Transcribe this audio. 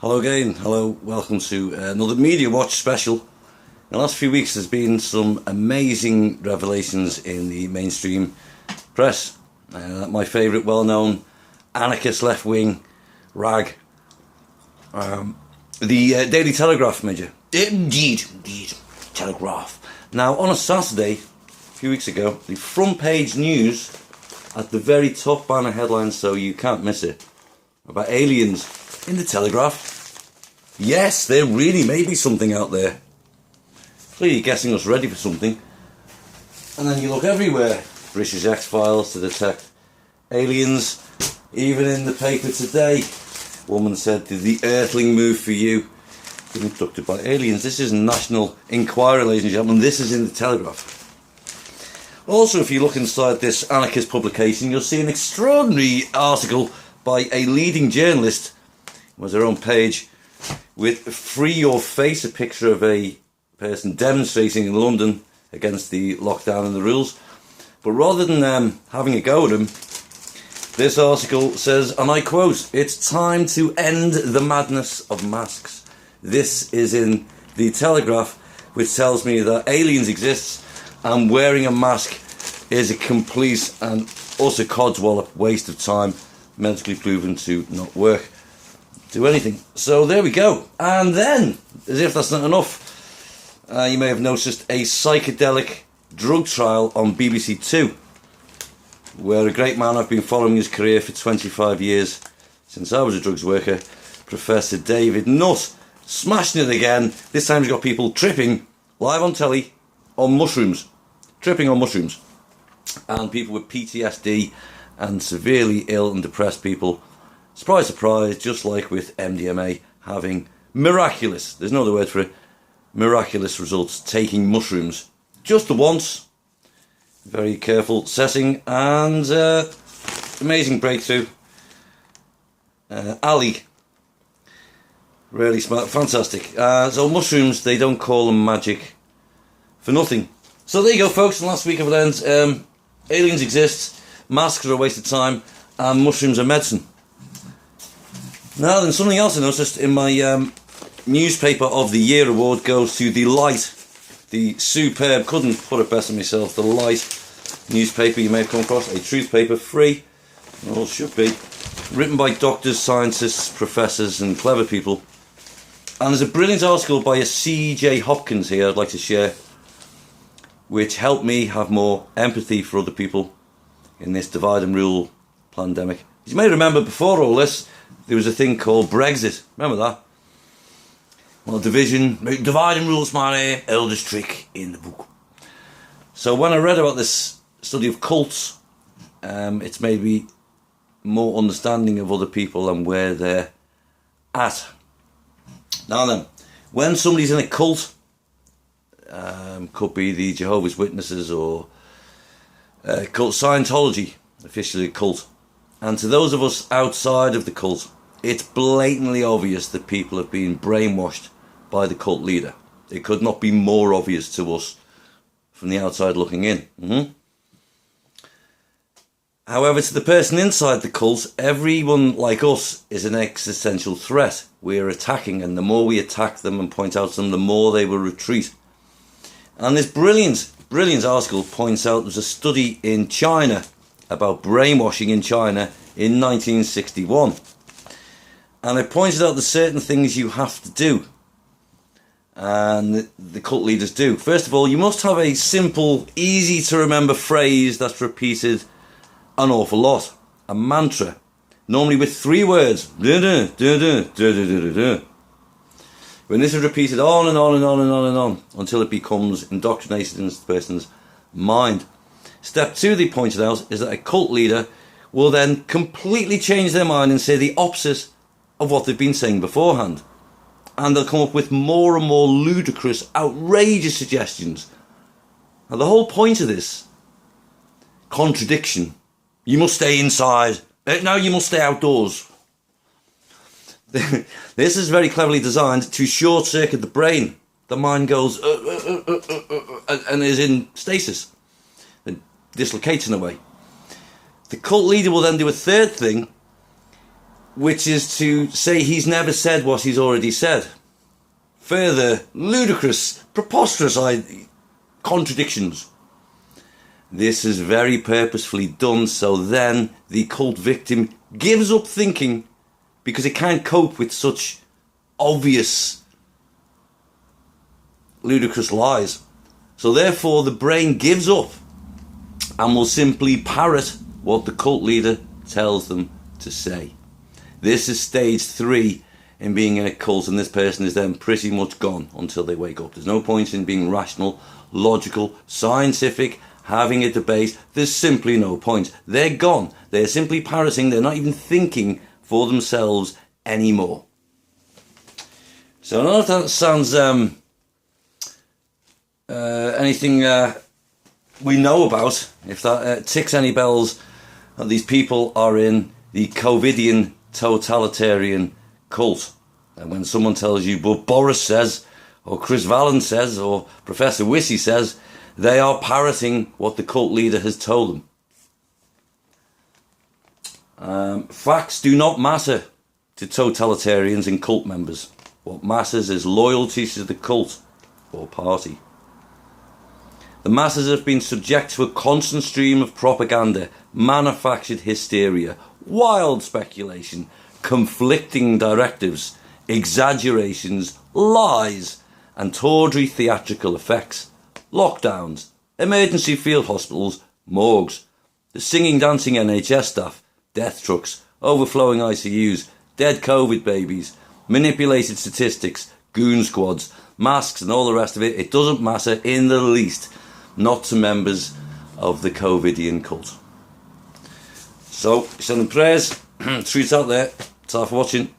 Hello again, hello, welcome to another Media Watch special. In the last few weeks there's been some amazing revelations in the mainstream press. My favourite well-known anarchist left-wing rag, the Daily Telegraph, Major. Indeed, Telegraph. Now on a Saturday, a few weeks ago, the front page news at the very top banner headline, so you can't miss it, about aliens in the Telegraph. Yes, there really may be something out there. Clearly getting us ready for something. And then you look everywhere. British X-Files to detect aliens. Even in the paper today, woman said, "Did the Earthling move for you? Been abducted by aliens." This is National Enquirer, ladies and gentlemen. This is in the Telegraph. Also, if you look inside this anarchist publication, you'll see an extraordinary article by a leading journalist. It was their own page, with "Free Your Face," a picture of a person demonstrating in London against the lockdown and the rules. But rather than having a go at him, this article says, and I quote, "It's time to end the madness of masks." This is in the Telegraph, which tells me that aliens exist and wearing a mask is a complete and utter codswallop waste of time, medically proven to not work, do anything. So there we go. And then, as if that's not enough, you may have noticed a psychedelic drug trial on BBC Two, where a great man I've been following his career for 25 years, since I was a drugs worker, Professor David Nutt, smashing it again. This time he's got people tripping live on telly on mushrooms. Tripping on mushrooms. And people with PTSD and severely ill and depressed people, surprise, surprise, just like with MDMA, having miraculous, there's no other word for it, miraculous results taking mushrooms just the once. Very careful setting and amazing breakthrough. Ali, really smart, fantastic. So mushrooms, they don't call them magic for nothing. So there you go, folks. In the last week I've learned aliens exist, masks are a waste of time, and mushrooms are medicine. Now then, something else I noticed in my Newspaper of the Year award goes to The Light, the superb, couldn't put it better myself, The Light newspaper you may have come across, a truth paper, free, or should be, written by doctors, scientists, professors and clever people. And there's a brilliant article by a C.J. Hopkins here I'd like to share, which helped me have more empathy for other people in this divide and rule pandemic. As you may remember, before all this, there was a thing called Brexit. Remember that? Well, divide and rule is my eldest trick in the book. So when I read about this study of cults, it's made me more understanding of other people and where they're at. Now then, when somebody's in a cult, could be the Jehovah's Witnesses or cult Scientology, officially a cult. And to those of us outside of the cult, it's blatantly obvious that people have been brainwashed by the cult leader. It could not be more obvious to us from the outside looking in. However, to the person inside the cult, everyone like us is an existential threat. We're attacking, and the more we attack them and point out to them, the more they will retreat. And this brilliant article points out there's a study in China about brainwashing in China in 1961. And it pointed out the certain things you have to do, and the cult leaders do. First of all, you must have a simple, easy to remember phrase that's repeated an awful lot. A mantra, normally with 3 words. When this is repeated on and on and on and on and on until it becomes indoctrinated into the person's mind. Step 2, they pointed out, is that a cult leader will then completely change their mind and say the opposite of what they've been saying beforehand. And they'll come up with more and more ludicrous, outrageous suggestions. Now the whole point of this contradiction, you must stay inside, no, you must stay outdoors. This is very cleverly designed to short-circuit the brain. The mind goes and is in stasis, and dislocates in a way. The cult leader will then do a third thing, which is to say he's never said what he's already said. Further ludicrous, preposterous contradictions. This is very purposefully done so then the cult victim gives up thinking because it can't cope with such obvious ludicrous lies. So therefore the brain gives up and will simply parrot what the cult leader tells them to say. This is stage 3 in being in a cult, and this person is then pretty much gone until they wake up. There's no point in being rational, logical, scientific, having a debate. There's simply no point. They're gone. They're simply parroting. They're not even thinking for themselves anymore. So I don't know if that sounds anything we know about, if that ticks any bells, that these people are in the COVIDian totalitarian cult. And when someone tells you, but Boris says, or Chris Vallen says, or Professor Wissy says, they are parroting what the cult leader has told them. Facts do not matter to totalitarians and cult members. What matters is loyalty to the cult or party. The masses have been subject to a constant stream of propaganda, manufactured hysteria, wild speculation, conflicting directives, exaggerations, lies, and tawdry theatrical effects. Lockdowns, emergency field hospitals, morgues, the singing, dancing NHS staff, death trucks, overflowing ICUs, dead COVID babies, manipulated statistics, goon squads, masks and all the rest of it. It doesn't matter in the least, not to members of the COVIDian cult. So, sending prayers, truths out there. Thanks for watching.